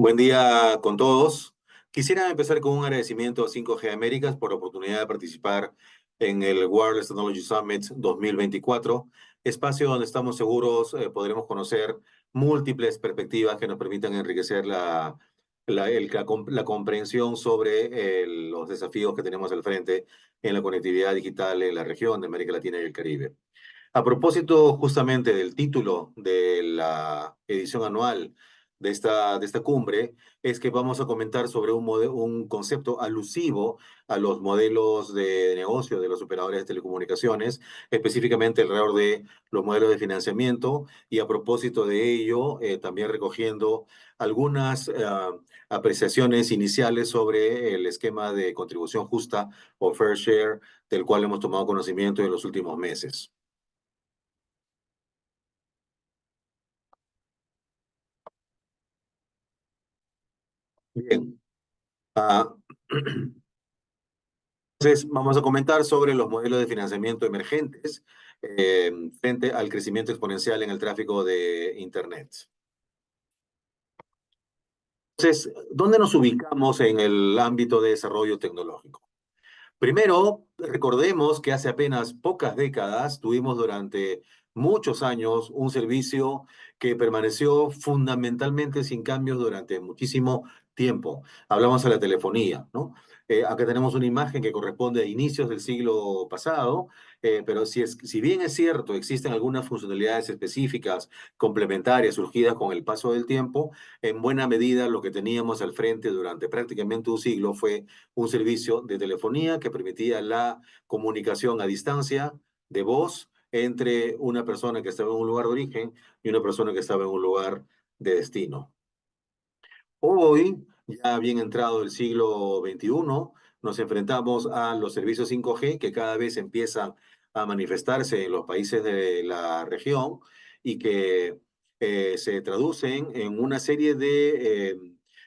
Buen día con todos. Quisiera empezar con un agradecimiento a 5G Américas por la oportunidad de participar en el Wireless Technology Summit 2024, espacio donde estamos seguros podremos conocer múltiples perspectivas que nos permitan enriquecer la comprensión sobre los desafíos que tenemos al frente en la conectividad digital en la región de América Latina y el Caribe. A propósito justamente del título de la edición anual de esta cumbre, es que vamos a comentar sobre un concepto alusivo a los modelos de negocio de los operadores de telecomunicaciones, específicamente alrededor de los modelos de financiamiento y a propósito de ello, también recogiendo algunas apreciaciones iniciales sobre el esquema de contribución justa o fair share del cual hemos tomado conocimiento en los últimos meses. Bien. Ah, entonces, vamos a comentar sobre los modelos de financiamiento emergentes frente al crecimiento exponencial en el tráfico de Internet. Entonces, ¿dónde nos ubicamos en el ámbito de desarrollo tecnológico? Primero, recordemos que hace apenas pocas décadas tuvimos durante muchos años un servicio que permaneció fundamentalmente sin cambios durante muchísimo tiempo. Hablamos de la telefonía, ¿no? Acá tenemos una imagen que corresponde a inicios del siglo pasado, pero si bien es cierto, existen algunas funcionalidades específicas complementarias surgidas con el paso del tiempo, en buena medida lo que teníamos al frente durante prácticamente un siglo fue un servicio de telefonía que permitía la comunicación a distancia de voz entre una persona que estaba en un lugar de origen y una persona que estaba en un lugar de destino. Hoy, ya bien entrado el siglo XXI, nos enfrentamos a los servicios 5G que cada vez empiezan a manifestarse en los países de la región y que se traducen en una serie de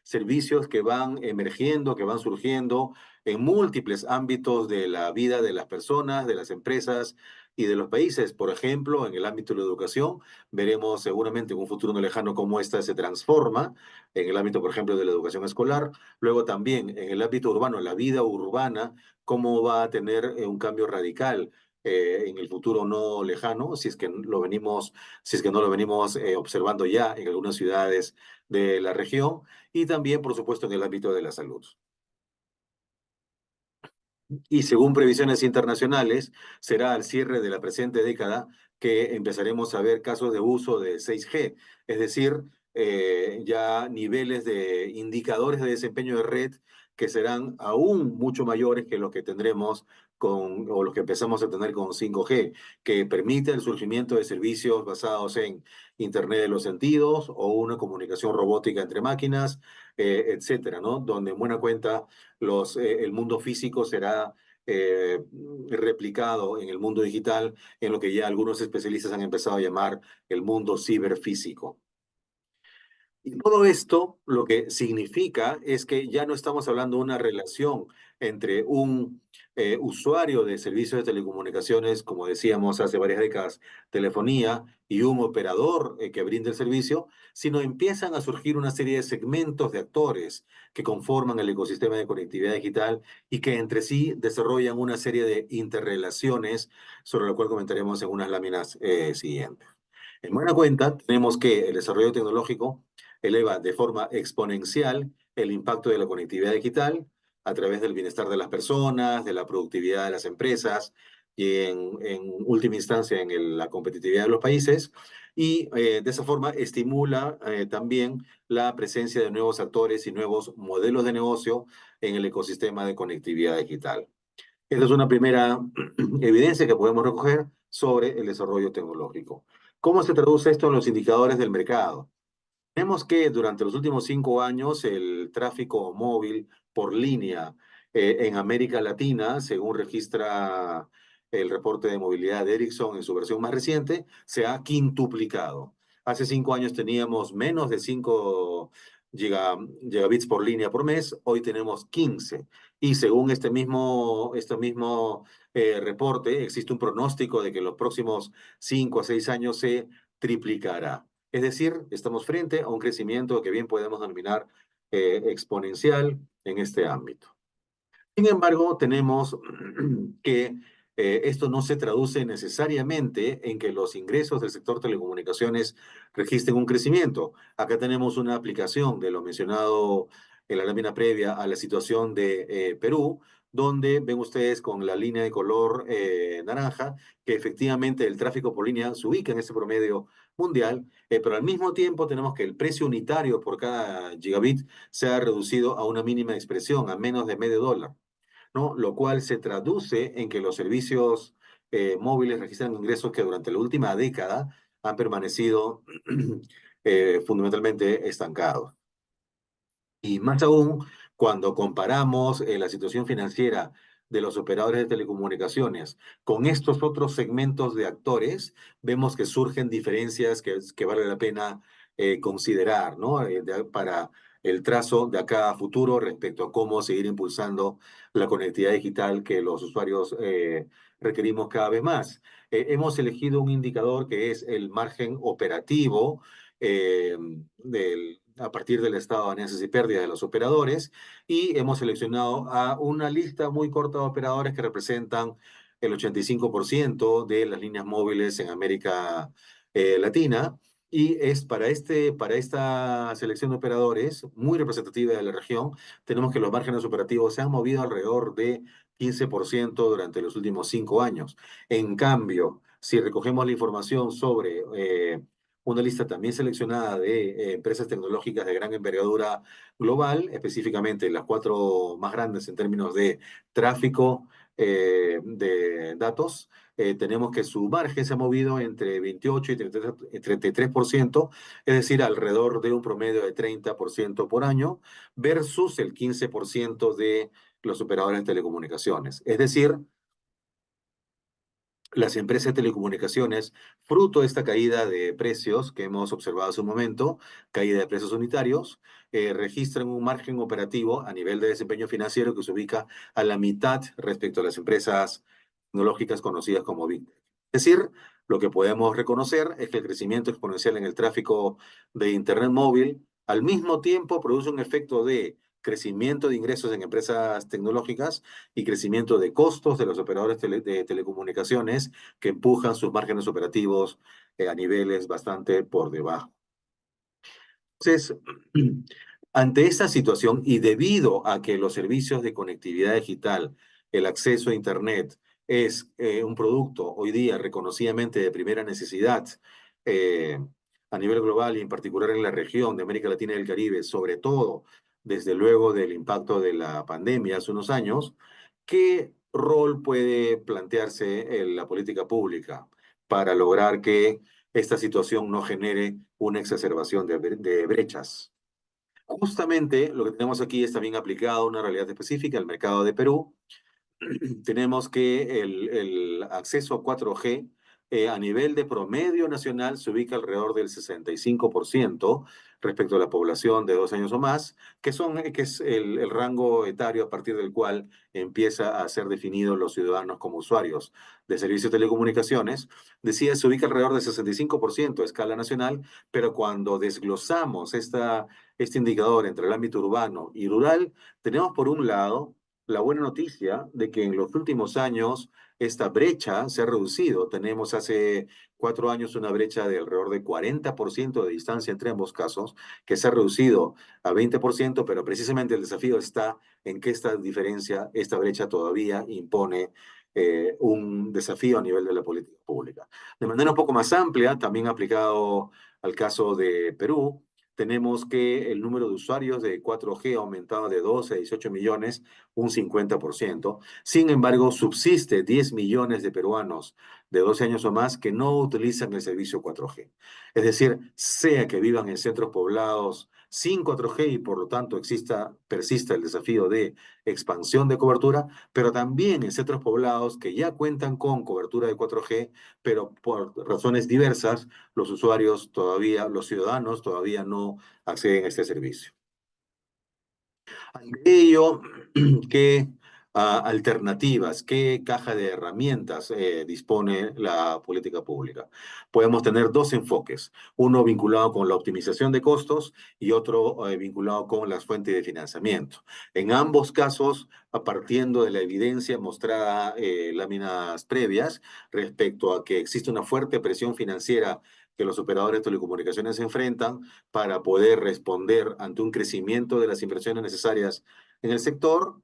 servicios que van emergiendo, que van surgiendo en múltiples ámbitos de la vida de las personas, de las empresas y de los países. Por ejemplo, en el ámbito de la educación, veremos seguramente en un futuro no lejano cómo ésta se transforma en el ámbito, por ejemplo, de la educación escolar. Luego también en el ámbito urbano, la vida urbana, cómo va a tener un cambio radical en el futuro no lejano, si es que no lo venimos observando ya en algunas ciudades de la región, y también, por supuesto, en el ámbito de la salud. Y según previsiones internacionales, será al cierre de la presente década que empezaremos a ver casos de uso de 6G, es decir, ya niveles de indicadores de desempeño de red que serán aún mucho mayores que los que tendremos o los que empezamos a tener con 5G, que permite el surgimiento de servicios basados en Internet de los sentidos o una comunicación robótica entre máquinas, etcétera, ¿no? Donde en buena cuenta el mundo físico será eh, replicado en el mundo digital, en lo que ya algunos especialistas han empezado a llamar el mundo ciberfísico. Y todo esto lo que significa es que ya no estamos hablando de una relación entre un usuario de servicios de telecomunicaciones, como decíamos hace varias décadas, telefonía, y un operador que brinde el servicio, sino empiezan a surgir una serie de segmentos de actores que conforman el ecosistema de conectividad digital y que entre sí desarrollan una serie de interrelaciones, sobre lo cual comentaremos en unas láminas siguientes. En buena cuenta, tenemos que el desarrollo tecnológico eleva de forma exponencial el impacto de la conectividad digital a través del bienestar de las personas, de la productividad de las empresas y en última instancia en la competitividad de los países. Y de esa forma estimula también la presencia de nuevos actores y nuevos modelos de negocio en el ecosistema de conectividad digital. Esta es una primera evidencia que podemos recoger sobre el desarrollo tecnológico. ¿Cómo se traduce esto en los indicadores del mercado? Vemos que durante los últimos 5 años el tráfico móvil por línea en América Latina, según registra el reporte de movilidad de Ericsson en su versión más reciente, se ha quintuplicado. Hace 5 años teníamos menos de 5 gigabits por línea por mes, hoy tenemos 15. Y según este mismo reporte, existe un pronóstico de que en los próximos 5 a 6 años se triplicará. Es decir, estamos frente a un crecimiento que bien podemos denominar exponencial en este ámbito. Sin embargo, tenemos que esto no se traduce necesariamente en que los ingresos del sector telecomunicaciones registren un crecimiento. Acá tenemos una aplicación de lo mencionado en la lámina previa a la situación de Perú, donde ven ustedes con la línea de color naranja que efectivamente el tráfico por línea se ubica en este promedio mundial, pero al mismo tiempo tenemos que el precio unitario por cada gigabit se ha reducido a una mínima expresión, a menos de medio dólar, ¿no? Lo cual se traduce en que los servicios móviles registran ingresos que durante la última década han permanecido fundamentalmente estancados. Y más aún, cuando comparamos la situación financiera de los operadores de telecomunicaciones con estos otros segmentos de actores, vemos que surgen diferencias que vale la pena considerar, ¿no? Para el trazo de acá a futuro respecto a cómo seguir impulsando la conectividad digital que los usuarios requerimos cada vez más. Hemos elegido un indicador que es el margen operativo a partir del estado de ganancias y pérdidas de los operadores, y hemos seleccionado a una lista muy corta de operadores que representan el 85% de las líneas móviles en América Latina. Y es para esta selección de operadores, muy representativa de la región, tenemos que los márgenes operativos se han movido alrededor de 15% durante los últimos 5 años. En cambio, si recogemos la información sobre una lista también seleccionada de empresas tecnológicas de gran envergadura global, específicamente las cuatro más grandes en términos de tráfico de datos. Tenemos que su margen se ha movido entre 28 y 33%, es decir, alrededor de un promedio de 30% por año, versus el 15% de los operadores de telecomunicaciones. Es decir, las empresas de telecomunicaciones, fruto de esta caída de precios que hemos observado hace un momento, caída de precios unitarios, registran un margen operativo a nivel de desempeño financiero que se ubica a la mitad respecto a las empresas tecnológicas conocidas como Big Tech. Es decir, lo que podemos reconocer es que el crecimiento exponencial en el tráfico de Internet móvil al mismo tiempo produce un efecto de crecimiento de ingresos en empresas tecnológicas y crecimiento de costos de los operadores de telecomunicaciones que empujan sus márgenes operativos a niveles bastante por debajo. Entonces, ante esta situación y debido a que los servicios de conectividad digital, el acceso a Internet, es un producto hoy día reconocidamente de primera necesidad eh, a nivel global y en particular en la región de América Latina y el Caribe, sobre todo desde luego del impacto de la pandemia hace unos años, ¿qué rol puede plantearse en la política pública para lograr que esta situación no genere una exacerbación de brechas? Justamente lo que tenemos aquí es también aplicado a una realidad específica, el mercado de Perú. Tenemos que el acceso a 4G a nivel de promedio nacional se ubica alrededor del 65% respecto a la población de 2 años o más, que es el rango etario a partir del cual empieza a ser definidos los ciudadanos como usuarios de servicios de telecomunicaciones. Decía, se ubica alrededor del 65% a escala nacional, pero cuando desglosamos este indicador entre el ámbito urbano y rural, tenemos por un lado la buena noticia de que en los últimos años esta brecha se ha reducido. Tenemos hace 4 años una brecha de alrededor de 40% de distancia entre ambos casos, que se ha reducido a 20%, pero precisamente el desafío está en que esta diferencia, esta brecha todavía impone un desafío a nivel de la política pública. De manera un poco más amplia, también aplicado al caso de Perú, tenemos que el número de usuarios de 4G ha aumentado de 12 a 18 millones, un 50%. Sin embargo, subsiste 10 millones de peruanos de 12 años o más que no utilizan el servicio 4G. Es decir, sea que vivan en centros poblados sin 4G y por lo tanto persista el desafío de expansión de cobertura, pero también en centros poblados que ya cuentan con cobertura de 4G, pero por razones diversas los usuarios todavía, los ciudadanos todavía no acceden a este servicio. Ante ello, ¿qué alternativas, qué caja de herramientas dispone la política pública. Podemos tener dos enfoques, uno vinculado con la optimización de costos y otro vinculado con las fuentes de financiamiento. En ambos casos, partiendo de la evidencia mostrada láminas previas respecto a que existe una fuerte presión financiera que los operadores de telecomunicaciones se enfrentan para poder responder ante un crecimiento de las inversiones necesarias en el sector,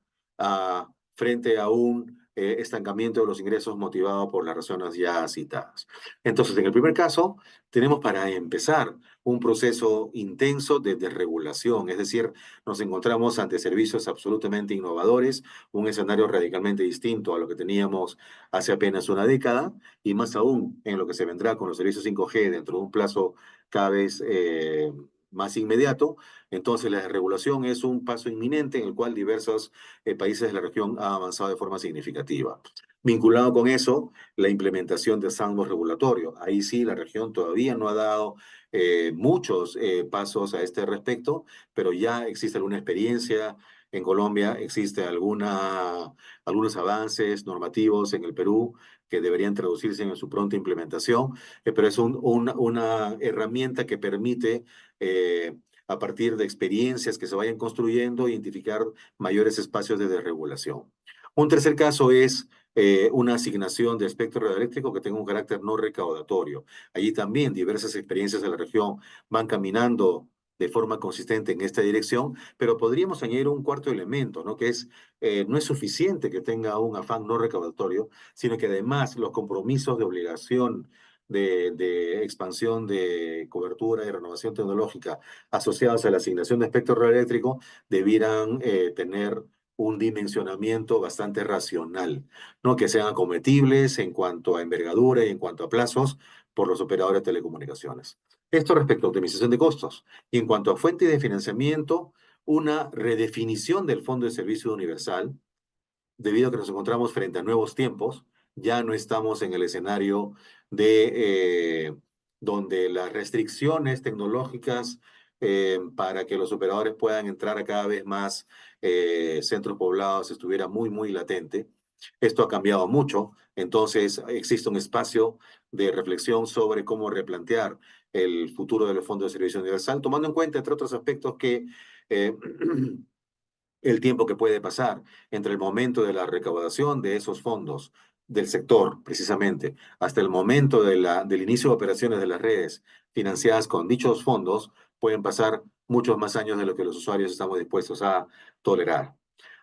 frente a un estancamiento de los ingresos motivado por las razones ya citadas. Entonces, en el primer caso, tenemos para empezar un proceso intenso de desregulación, es decir, nos encontramos ante servicios absolutamente innovadores, un escenario radicalmente distinto a lo que teníamos hace apenas una década, y más aún en lo que se vendrá con los servicios 5G dentro de un plazo cada vez más inmediato. Entonces, la desregulación es un paso inminente en el cual diversos países de la región han avanzado de forma significativa. Vinculado con eso, la implementación de sandbox regulatorio. Ahí sí, la región todavía no ha dado muchos pasos a este respecto, pero ya existe alguna experiencia en Colombia, existe algunos avances normativos en el Perú que deberían traducirse en su pronta implementación, pero es una herramienta que permite, a partir de experiencias que se vayan construyendo, identificar mayores espacios de desregulación. Un tercer caso es una asignación de espectro radioeléctrico que tenga un carácter no recaudatorio. Allí también diversas experiencias de la región van caminando de forma consistente en esta dirección, pero podríamos añadir un cuarto elemento, ¿no? Que es, no es suficiente que tenga un afán no recaudatorio, sino que además los compromisos de obligación de expansión de cobertura y renovación tecnológica asociados a la asignación de espectro radioeléctrico debieran tener un dimensionamiento bastante racional, ¿no? Que sean acometibles en cuanto a envergadura y en cuanto a plazos por los operadores de telecomunicaciones. Esto respecto a optimización de costos. Y en cuanto a fuente de financiamiento, una redefinición del Fondo de Servicio Universal, debido a que nos encontramos frente a nuevos tiempos, ya no estamos en el escenario de donde las restricciones tecnológicas para que los operadores puedan entrar a cada vez más centros poblados estuviera muy, muy latente. Esto ha cambiado mucho, entonces existe un espacio de reflexión sobre cómo replantear el futuro del Fondo de Servicio Universal, tomando en cuenta, entre otros aspectos, que eh, el tiempo que puede pasar entre el momento de la recaudación de esos fondos del sector, precisamente, hasta el momento del inicio de operaciones de las redes financiadas con dichos fondos, pueden pasar muchos más años de lo que los usuarios estamos dispuestos a tolerar.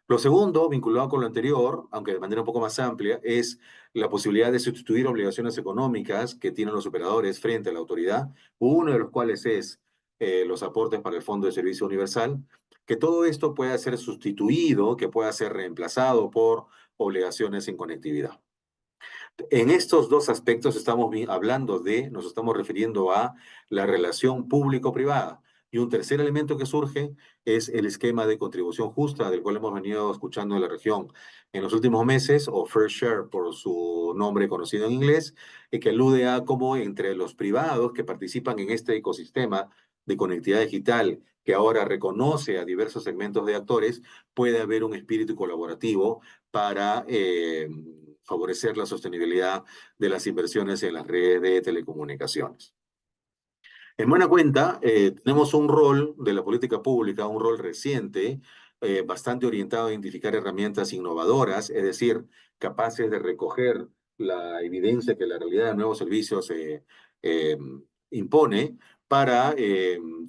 Lo segundo, vinculado con lo anterior, aunque de manera un poco más amplia, es la posibilidad de sustituir obligaciones económicas que tienen los operadores frente a la autoridad, uno de los cuales es los aportes para el Fondo de Servicio Universal, que todo esto pueda ser sustituido, que pueda ser reemplazado por obligaciones en conectividad. En estos dos aspectos estamos hablando nos estamos refiriendo a la relación público-privada. Y un tercer elemento que surge es el esquema de contribución justa, del cual hemos venido escuchando en la región en los últimos meses, o Fair Share por su nombre conocido en inglés, que alude a cómo entre los privados que participan en este ecosistema de conectividad digital, que ahora reconoce a diversos segmentos de actores, puede haber un espíritu colaborativo para favorecer la sostenibilidad de las inversiones en las redes de telecomunicaciones. En buena cuenta, tenemos un rol de la política pública, un rol reciente, bastante orientado a identificar herramientas innovadoras, es decir, capaces de recoger la evidencia que la realidad de nuevos servicios eh, impone para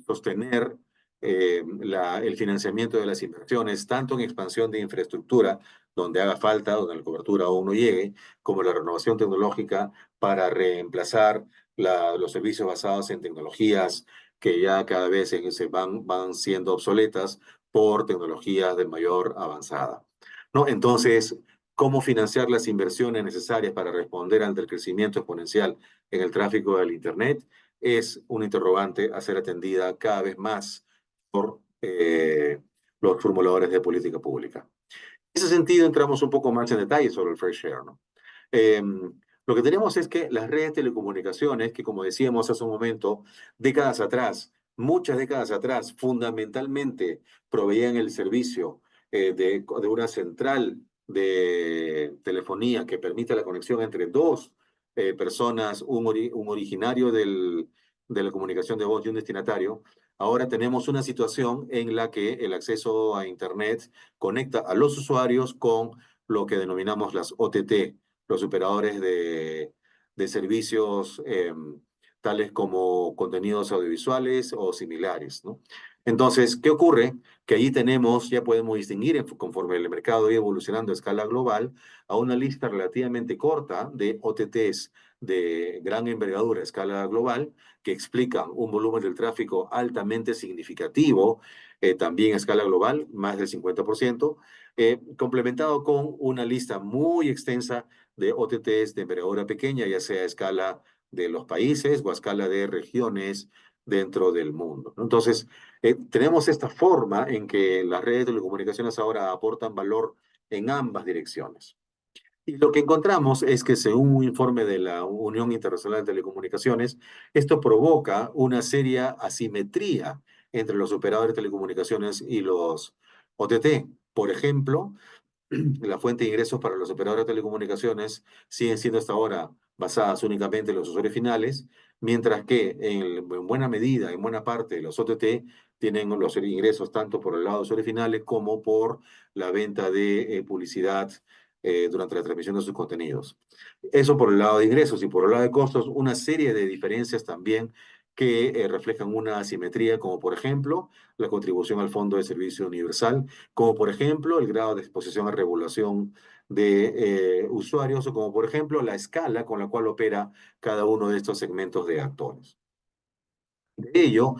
sostener el financiamiento de las inversiones, tanto en expansión de infraestructura, donde haga falta, donde la cobertura aún no llegue, como la renovación tecnológica para reemplazar los servicios basados en tecnologías que ya cada vez van siendo obsoletas por tecnologías de mayor avanzada, ¿no? Entonces, ¿cómo financiar las inversiones necesarias para responder ante el crecimiento exponencial en el tráfico del Internet? Es una interrogante a ser atendida cada vez más por los formuladores de política pública. En ese sentido, entramos un poco más en detalle sobre el Fair Share, ¿no? Eh, lo que tenemos es que las redes de telecomunicaciones, que como decíamos hace un momento, décadas atrás, muchas décadas atrás, fundamentalmente proveían el servicio de una central de telefonía que permite la conexión entre dos personas, un originario de la comunicación de voz y un destinatario, ahora tenemos una situación en la que el acceso a Internet conecta a los usuarios con lo que denominamos las OTT, los operadores de servicios tales como contenidos audiovisuales o similares, ¿no? Entonces, ¿qué ocurre? Que allí tenemos, ya podemos distinguir, conforme el mercado va evolucionando a escala global, a una lista relativamente corta de OTTs de gran envergadura a escala global que explican un volumen del tráfico altamente significativo, también a escala global, más del 50%, complementado con una lista muy extensa de OTTs de envergadura pequeña, ya sea a escala de los países o a escala de regiones dentro del mundo, ¿no? Entonces, tenemos esta forma en que las redes de telecomunicaciones ahora aportan valor en ambas direcciones. Y lo que encontramos es que según un informe de la Unión Internacional de Telecomunicaciones, esto provoca una seria asimetría entre los operadores de telecomunicaciones y los OTT. Por ejemplo, la fuente de ingresos para los operadores de telecomunicaciones siguen siendo hasta ahora basadas únicamente en los usuarios finales, mientras que en buena medida, en buena parte, los OTT tienen los ingresos tanto por el lado de usuarios finales como por la venta de publicidad durante la transmisión de sus contenidos. Eso por el lado de ingresos y por el lado de costos, una serie de diferencias también que reflejan una asimetría, como por ejemplo la contribución al Fondo de Servicio Universal, como por ejemplo el grado de exposición a regulación de usuarios o como por ejemplo la escala con la cual opera cada uno de estos segmentos de actores. De ello,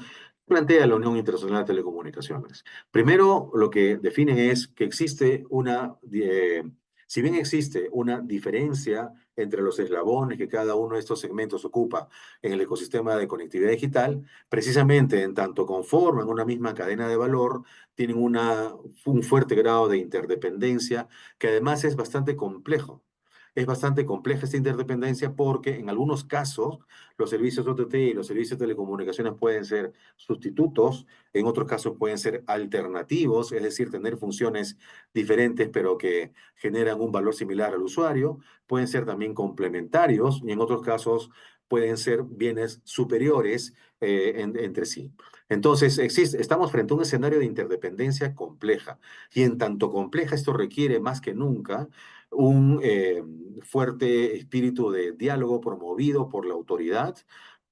plantea la Unión Internacional de Telecomunicaciones. Primero, lo que define es que existe si bien existe una diferencia entre los eslabones que cada uno de estos segmentos ocupa en el ecosistema de conectividad digital, precisamente en tanto conforman una misma cadena de valor, tienen un fuerte grado de interdependencia que además es bastante complejo. Es bastante compleja esta interdependencia porque en algunos casos los servicios OTT y los servicios de telecomunicaciones pueden ser sustitutos, en otros casos pueden ser alternativos, es decir, tener funciones diferentes pero que generan un valor similar al usuario, pueden ser también complementarios y en otros casos pueden ser bienes superiores entre sí. Entonces, estamos frente a un escenario de interdependencia compleja y en tanto compleja esto requiere más que nunca un fuerte espíritu de diálogo promovido por la autoridad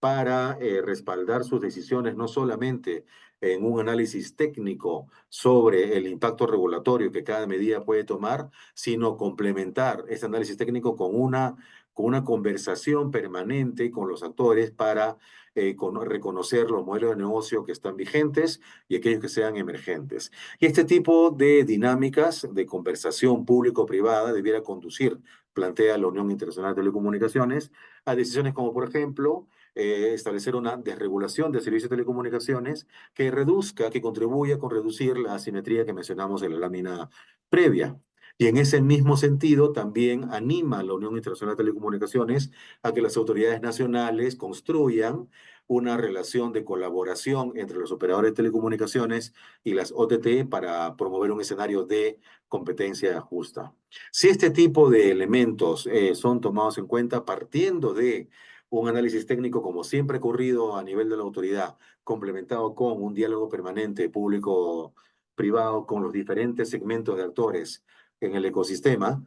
para respaldar sus decisiones no solamente en un análisis técnico sobre el impacto regulatorio que cada medida puede tomar, sino complementar ese análisis técnico con una conversación permanente con los actores para reconocer los modelos de negocio que están vigentes y aquellos que sean emergentes. Y este tipo de dinámicas de conversación público-privada debiera conducir, plantea la Unión Internacional de Telecomunicaciones, a decisiones como, por ejemplo, establecer una desregulación de servicios de telecomunicaciones que reduzca, que contribuya con reducir la asimetría que mencionamos en la lámina previa. Y en ese mismo sentido, también anima a la Unión Internacional de Telecomunicaciones a que las autoridades nacionales construyan una relación de colaboración entre los operadores de telecomunicaciones y las OTT para promover un escenario de competencia justa. Si este tipo de elementos son tomados en cuenta partiendo de un análisis técnico, como siempre ha ocurrido a nivel de la autoridad, complementado con un diálogo permanente público-privado con los diferentes segmentos de actores en el ecosistema,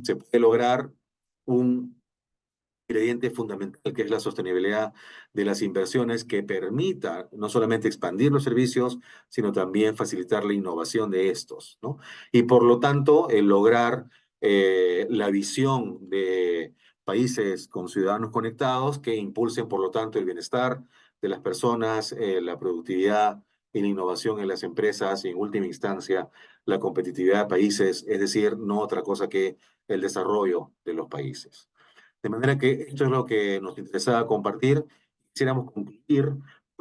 se puede lograr un ingrediente fundamental que es la sostenibilidad de las inversiones que permita no solamente expandir los servicios, sino también facilitar la innovación de estos, ¿no? Y por lo tanto, el lograr la visión de países con ciudadanos conectados que impulsen, por lo tanto, el bienestar de las personas, la productividad y la innovación en las empresas y, en última instancia, la competitividad de países, es decir, no otra cosa que el desarrollo de los países. De manera que esto es lo que nos interesaba compartir. Quisiéramos concluir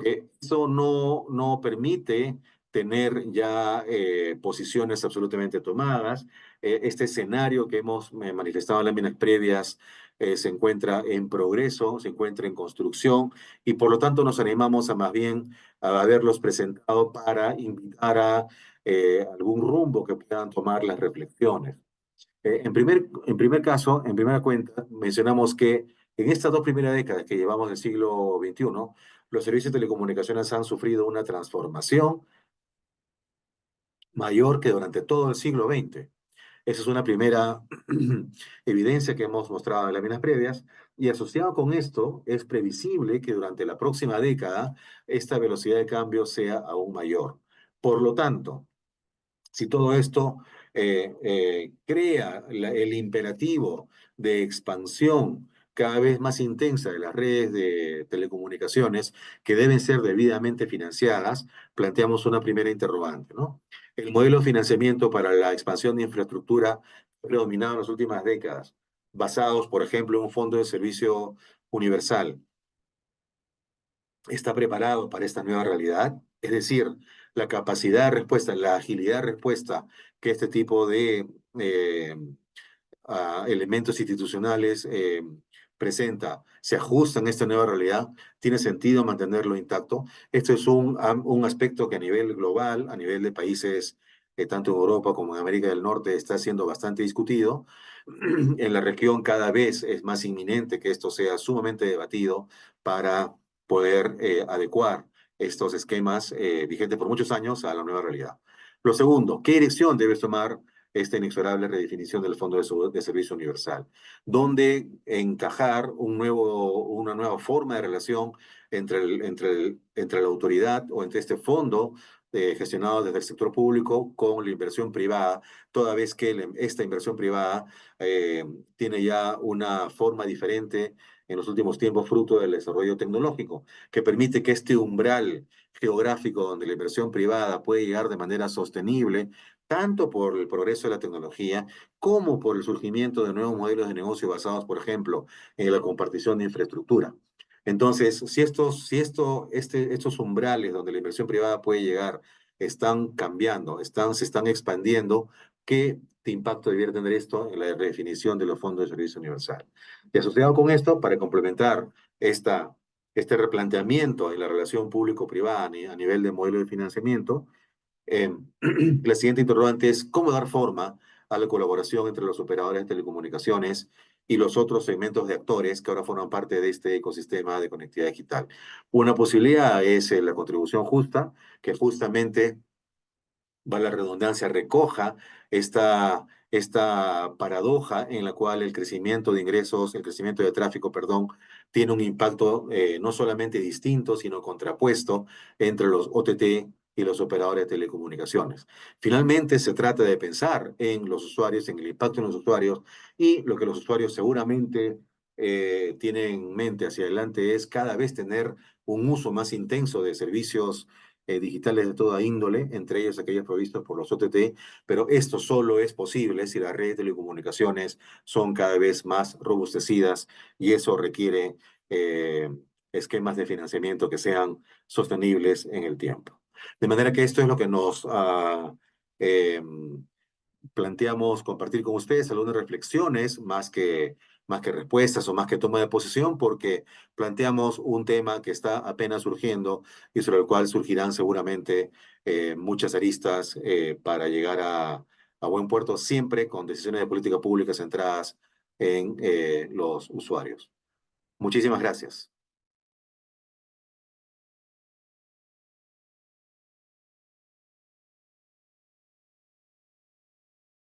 que eso no permite tener ya posiciones absolutamente tomadas. Este escenario que hemos manifestado en láminas previas se encuentra en progreso, se encuentra en construcción y por lo tanto nos animamos a más bien a haberlos presentado para invitar a algún rumbo que puedan tomar las reflexiones. En primera cuenta, mencionamos que en estas dos primeras décadas que llevamos del siglo XXI, los servicios de telecomunicaciones han sufrido una transformación mayor que durante todo el siglo XX. Esa es una primera evidencia que hemos mostrado en las láminas previas, y asociado con esto, es previsible que durante la próxima década esta velocidad de cambio sea aún mayor. Por lo tanto, si todo esto crea el imperativo de expansión cada vez más intensa de las redes de telecomunicaciones que deben ser debidamente financiadas, planteamos una primera interrogante, ¿no? El modelo de financiamiento para la expansión de infraestructura ha predominado en las últimas décadas, basados, por ejemplo, en un fondo de servicio universal. ¿Está preparado para esta nueva realidad? Es decir, la capacidad de respuesta, la agilidad de respuesta que este tipo de elementos institucionales presenta, se ajustan a esta nueva realidad, tiene sentido mantenerlo intacto. Esto es un aspecto que a nivel global, a nivel de países, tanto en Europa como en América del Norte, está siendo bastante discutido. En la región cada vez es más inminente que esto sea sumamente debatido para poder adecuar estos esquemas vigentes por muchos años a la nueva realidad. Lo segundo, ¿qué dirección debe tomar esta inexorable redefinición del Fondo de Servicio Universal? ¿Dónde encajar una nueva forma de relación entre la autoridad o entre este fondo gestionado desde el sector público con la inversión privada, toda vez que esta inversión privada eh, tiene ya una forma diferente en los últimos tiempos, fruto del desarrollo tecnológico, que permite que este umbral geográfico donde la inversión privada puede llegar de manera sostenible, tanto por el progreso de la tecnología como por el surgimiento de nuevos modelos de negocio basados, por ejemplo, en la compartición de infraestructura. Entonces, estos umbrales donde la inversión privada puede llegar están cambiando, se están expandiendo, ¿qué impacto debiera tener esto en la redefinición de los fondos de servicio universal? Y asociado con esto, para complementar este replanteamiento en la relación público-privada a nivel de modelo de financiamiento, eh, la siguiente interrogante es cómo dar forma a la colaboración entre los operadores de telecomunicaciones y los otros segmentos de actores que ahora forman parte de este ecosistema de conectividad digital. Una posibilidad es la contribución justa, que justamente va la redundancia, recoja esta paradoja en la cual el crecimiento de ingresos, el crecimiento de tráfico, perdón, tiene un impacto no solamente distinto, sino contrapuesto entre los OTT y los operadores de telecomunicaciones. Finalmente, se trata de pensar en los usuarios, en el impacto en los usuarios, y lo que los usuarios seguramente tienen en mente hacia adelante es cada vez tener un uso más intenso de servicios digitales de toda índole, entre ellos aquellos provistos por los OTT, pero esto solo es posible si las redes de telecomunicaciones son cada vez más robustecidas, y eso requiere eh, esquemas de financiamiento que sean sostenibles en el tiempo. De manera que esto es lo que nos eh, planteamos compartir con ustedes, algunas reflexiones más que respuestas o más que toma de posición, porque planteamos un tema que está apenas surgiendo y sobre el cual surgirán seguramente muchas aristas para llegar a buen puerto, siempre con decisiones de política pública centradas en los usuarios. Muchísimas gracias.